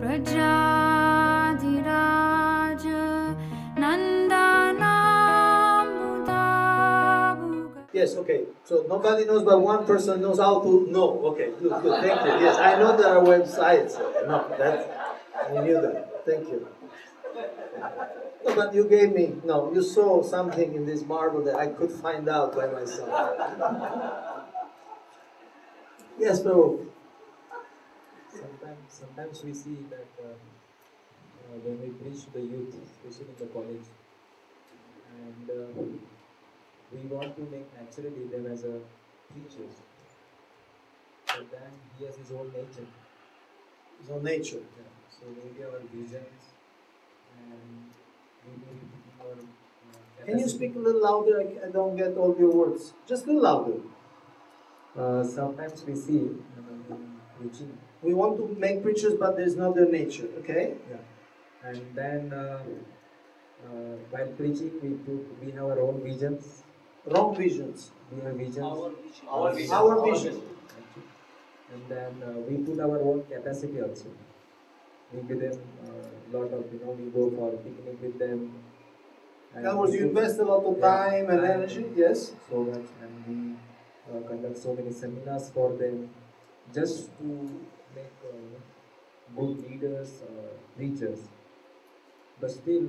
Prajadiraj Nandana. Yes, okay. So nobody knows, but one person knows how to know. Okay, good, good. Thank you. Yes, I know there are websites. No, I knew that. Thank you. No, but you gave me, no, you saw something in this marble that I could find out by myself. Yes, Prabhu. Sometimes we see that when we preach to the youth, especially in the college, and we want to make naturally them as a preachers, but then he has his own nature. His own nature. Yeah. So maybe our visions and maybe our Can you speak a little louder? I don't get all your words. Just a little louder. Sometimes we see preaching. We want to make preachers, but there's not their nature, okay? Yeah. And then while preaching, we have our own visions. Wrong visions. We have visions. Our vision. And then we put our own capacity also. We give them a lot of, we go for picnic with them. In other words, you invest a lot of time and energy, yes? So much, and we conduct so many seminars for them, just to make good leaders, preachers. But still,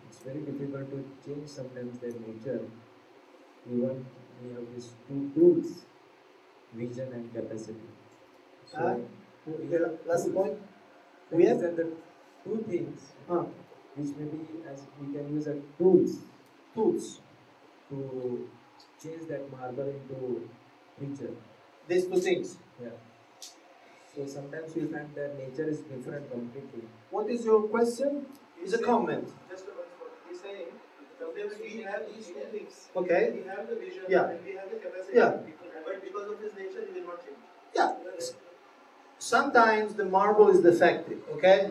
it's very difficult to change sometimes their nature. Even we have these two tools, vision and capacity. So, last point. We have the two things which maybe as we can use as tools to change that marble into preacher. These two things. Yeah. So sometimes we find that nature is different completely. What is your question? Is a comment. Just a minute. He's saying, sometimes we have these two things. Okay. We have the vision and we have the capacity. Yeah. But because of his nature, he will not change. Yeah. Sometimes the marble is defective, okay?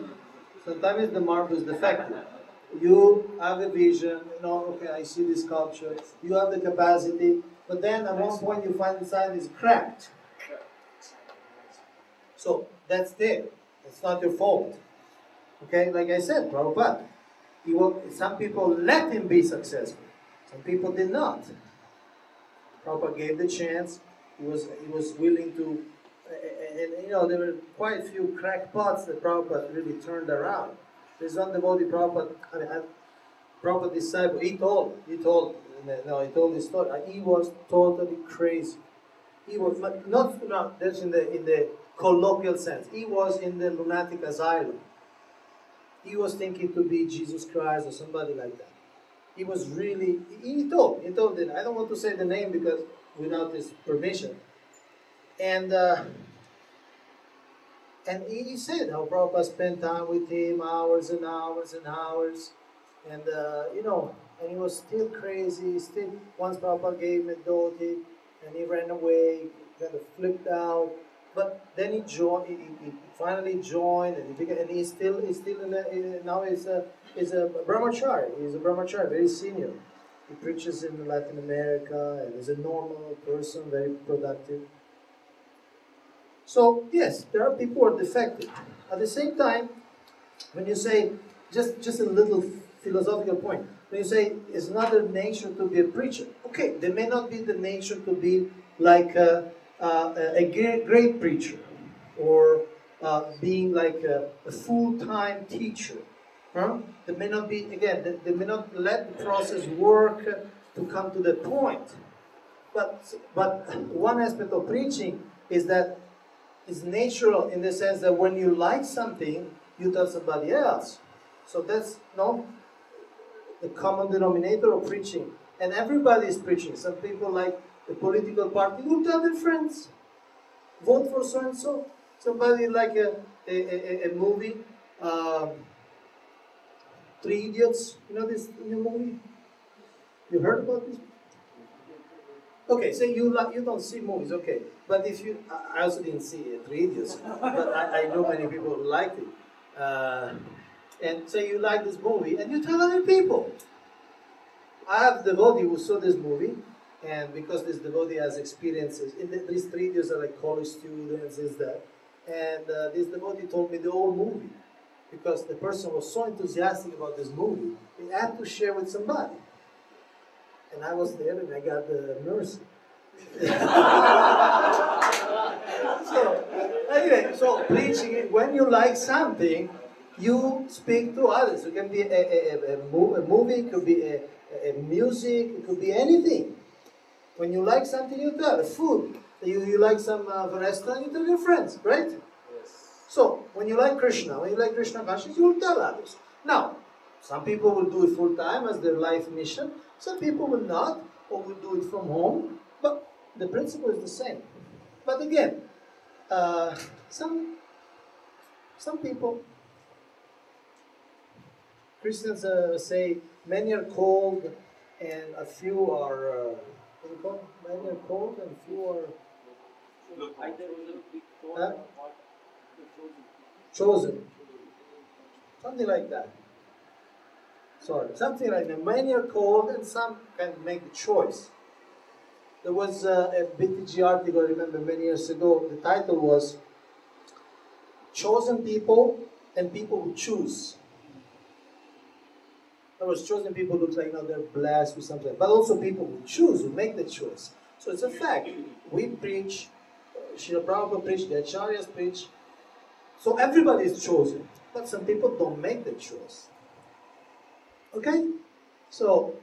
Sometimes the marble is defective. You have a vision, okay, I see this sculpture. You have the capacity, but then at one point you find inside it's cracked. So that's there. It's not your fault. Okay, like I said, Prabhupada, some people let him be successful. Some people did not. Prabhupada gave the chance. He was willing to, and there were quite a few crackpots that Prabhupada really turned around. There's one devotee Prabhupada disciple. He told this story. He was totally crazy. He was not that's in the colloquial sense. He was in the lunatic asylum. He was thinking to be Jesus Christ or somebody like that. He was really. He told it. I don't want to say the name because without his permission. And he said how Prabhupada spent time with him, hours and hours and hours. And, and he was still crazy. Once Prabhupada gave him a dhoti, and he ran away, kind of flipped out. But then he finally joined, and he's still now he's a brahmachari. He's a brahmachari, very senior. He preaches in Latin America, and is a normal person, very productive. So yes, there are people who are defective. At the same time, when you say, just a little philosophical point, when you say it's not their nature to be a preacher, okay, they may not be the nature to be like a great preacher, or being like a full-time teacher. They may not be, again, they may not let the process work to come to the point. But one aspect of preaching is that it's natural in the sense that when you like something, you tell somebody else. So that's the common denominator of preaching. And everybody is preaching. Some people like the political party will tell their friends, vote for so-and-so. Somebody like a movie, Three Idiots. You know this new movie? You heard about this? Okay, so you don't see movies, okay. But if you, I also didn't see Three Idiots, but I know many people who liked it. And so you like this movie, and you tell other people. I have a devotee who saw this movie, and because this devotee has experiences, these 3 years are like college students, is that, and this devotee told me the whole movie. because the person was so enthusiastic about this movie, he had to share with somebody. And I was there and I got the mercy. So, anyway, so preaching, when you like something, you speak to others. It can be a movie, it could be a music, it could be anything. When you like something, you tell. Food, you like some restaurant, you tell your friends, right? Yes. So, when you like Krishna consciousness, you will tell others. Now, some people will do it full time as their life mission. Some people will not, or will do it from home. But the principle is the same. But again, some people, Christians say, many are called and a few are, what do you call it? Many are called and few are chosen. Something like that. Sorry, something like that. Many are called and some can make the choice. There was a BTG article, I remember many years ago, the title was Chosen People and People Who Choose. There was chosen people who look like now they're blessed with something, but also people who choose, who make the choice. So it's a fact. We preach, Srila Prabhupada preached, the Acharyas preach, so everybody is chosen, but some people don't make the choice. Okay? So,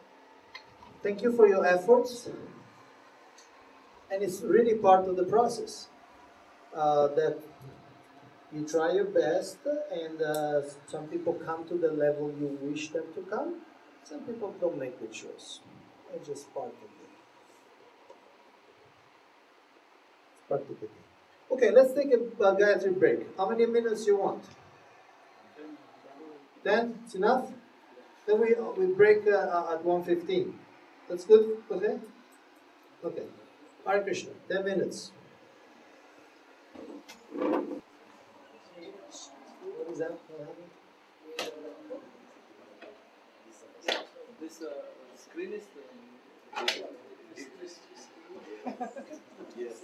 thank you for your efforts. And it's really part of the process that you try your best, and some people come to the level you wish them to come. Some people don't make the choice. It's just part of it. It's part of it. Okay, let's take a Gayatri break. How many minutes you want? 10? It's enough? Then we break at 1:15. That's good? Okay? Okay. Hare Krishna. 10 minutes. What is that? This screen is yes.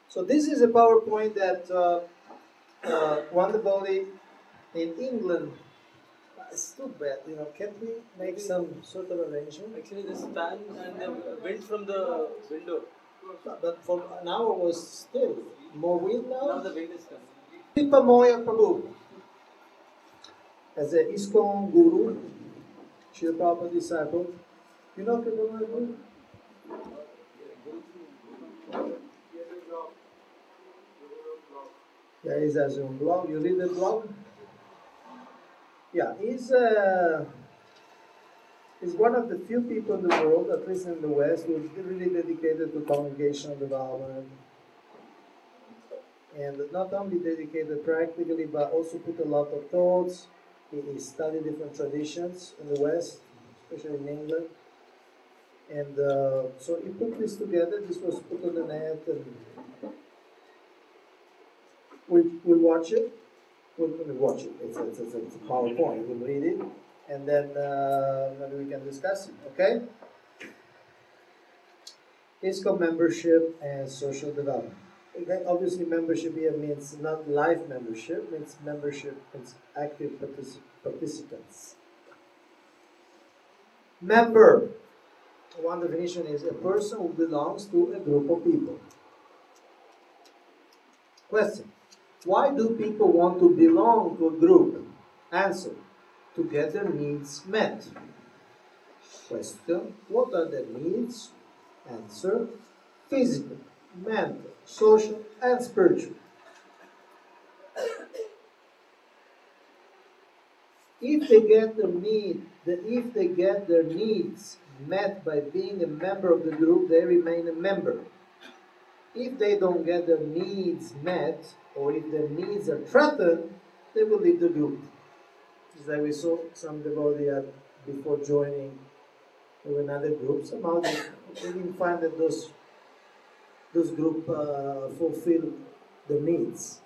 So this is a PowerPoint that one devotee in England. It's too bad, you know. Can we make some sort of arrangement? Actually, the fan and the wind from the window. But for an hour was still more wind now. Now the wind is coming. Kaunteya Prabhu, as a ISKCON guru, Srila Prabhupada disciple. You know Kaunteya Prabhu? Yeah, he has his own blog. You read the blog? Yeah, he's one of the few people in the world, at least in the West, who is really dedicated to congregational development. And not only dedicated practically, but also put a lot of thoughts. He studied different traditions in the West, especially in England. And so he put this together. This was put on the net, and we'll watch it. We'll watch it. It's a PowerPoint. We'll read it, and then maybe we can discuss it. Okay? ISKCON membership and social development. Okay? Obviously, membership here means not life membership. Means membership means active participants. Member. One definition is a person who belongs to a group of people. Question. Why do people want to belong to a group? Answer. To get their needs met. Question. What are their needs? Answer. Physical, mental, social, and spiritual. If they get their needs met by being a member of the group, they remain a member. If they don't get their needs met, or if their needs are threatened, they will leave the group. Just like we saw some devotee before joining to another group. Somehow they didn't find that those groups fulfill the needs.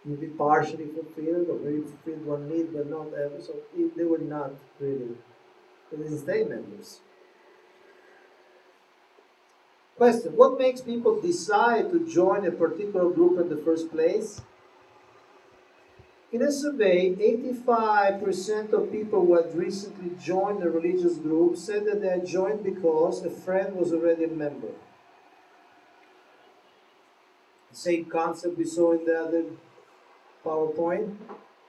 Maybe partially fulfilled, or maybe fulfilled one need, but not every. So they were not really. They didn't stay members. Question, what makes people decide to join a particular group in the first place? In a survey, 85% of people who had recently joined a religious group said that they had joined because a friend was already a member. Same concept we saw in the other PowerPoint,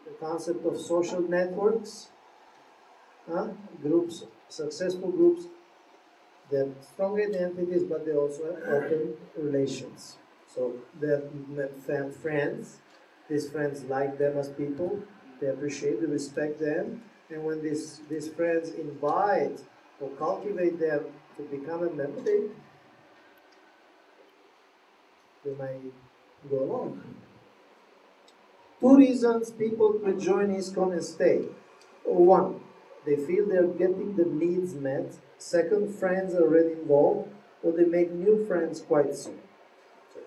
the concept of social networks, groups, successful groups. They have strong identities, but they also have open relations. So they have friends. These friends like them as people. They appreciate, they respect them. And when these friends invite or cultivate them to become a member, they might go along. 2 reasons people will join ISKCON and stay. 1, they feel they're getting the needs met. 2, friends are already involved, or they make new friends quite soon. So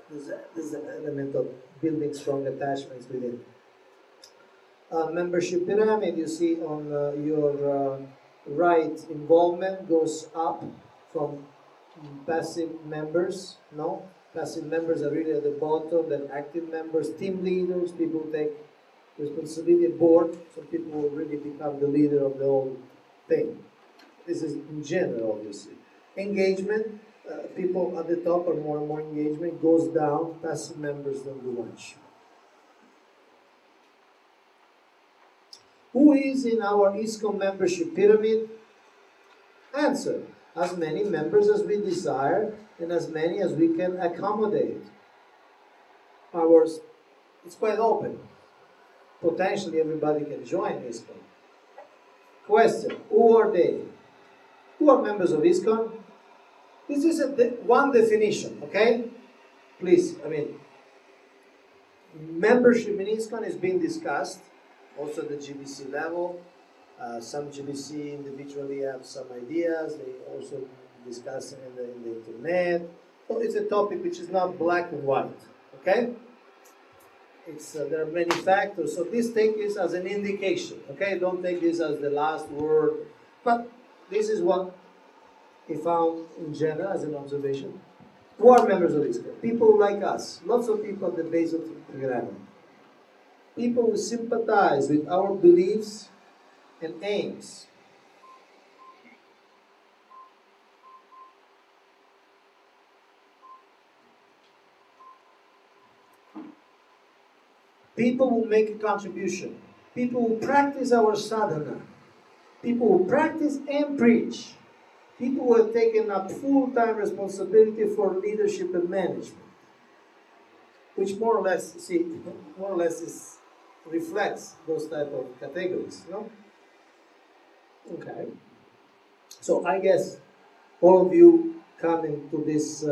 there's an element of building strong attachments within. Membership pyramid, you see on your right, involvement goes up from passive members. No? Passive members are really at the bottom, then active members, team leaders, people who take responsibility, board, some people will really become the leader of the whole thing. This is in general, obviously. Engagement, people at the top are more and more engagement, goes down, passive members don't do much. Who is in our ISKCON membership pyramid? Answer, as many members as we desire and as many as we can accommodate. It's quite open. Potentially everybody can join ISKCON. Question, who are they? Who are members of ISKCON? This is one definition, okay? Please, membership in ISKCON is being discussed, also at the GBC level. Some GBC individually have some ideas, they also discuss it in the internet. So it's a topic which is not black and white, okay? There are many factors, so this take this as an indication, okay? Don't take this as the last word, but this is what he found in general as an observation. Who are members of ISKCON? People like us, lots of people at the base of the pyramid. People who sympathize with our beliefs and aims. People who make a contribution. People who practice our sadhana. People who practice and preach. People who have taken up full-time responsibility for leadership and management. Which more or less reflects those type of categories, no? Okay. So I guess all of you come into this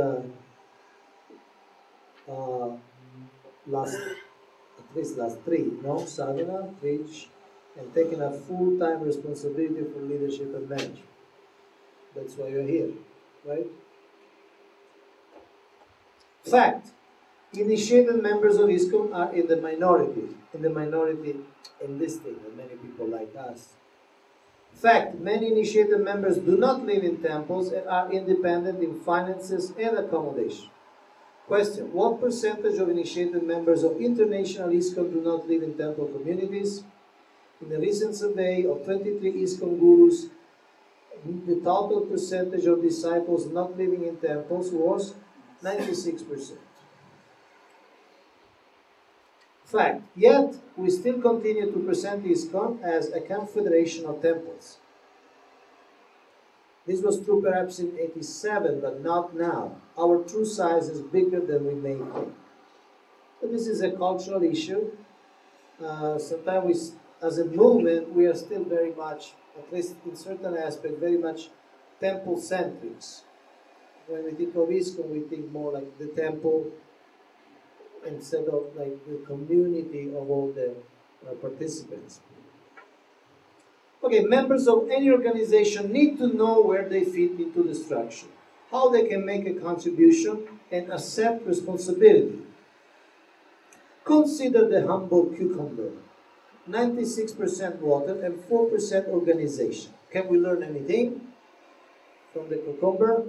last 3, no? Sadhana, preach, and taking a full-time responsibility for leadership and management. That's why you're here, right? Fact. Initiated members of ISKCON are in the minority. In this thing, and many people like us. Fact, many initiated members do not live in temples and are independent in finances and accommodation. Question, what percentage of initiated members of international ISKCON do not live in temple communities? In a recent survey of 23 ISKCON gurus, the total percentage of disciples not living in temples was 96%. Fact, yet we still continue to present ISKCON as a confederation of temples. This was true perhaps in 87, but not now. Our true size is bigger than we may think. So this is a cultural issue. Sometimes as a movement, we are still very much, at least in certain aspects, very much temple-centric. When we think of ISKCON, we think more like the temple, instead of like the community of all the participants. Okay, members of any organization need to know where they fit into the structure, how they can make a contribution and accept responsibility. Consider the humble cucumber, 96% water and 4% organization. Can we learn anything from the cucumber?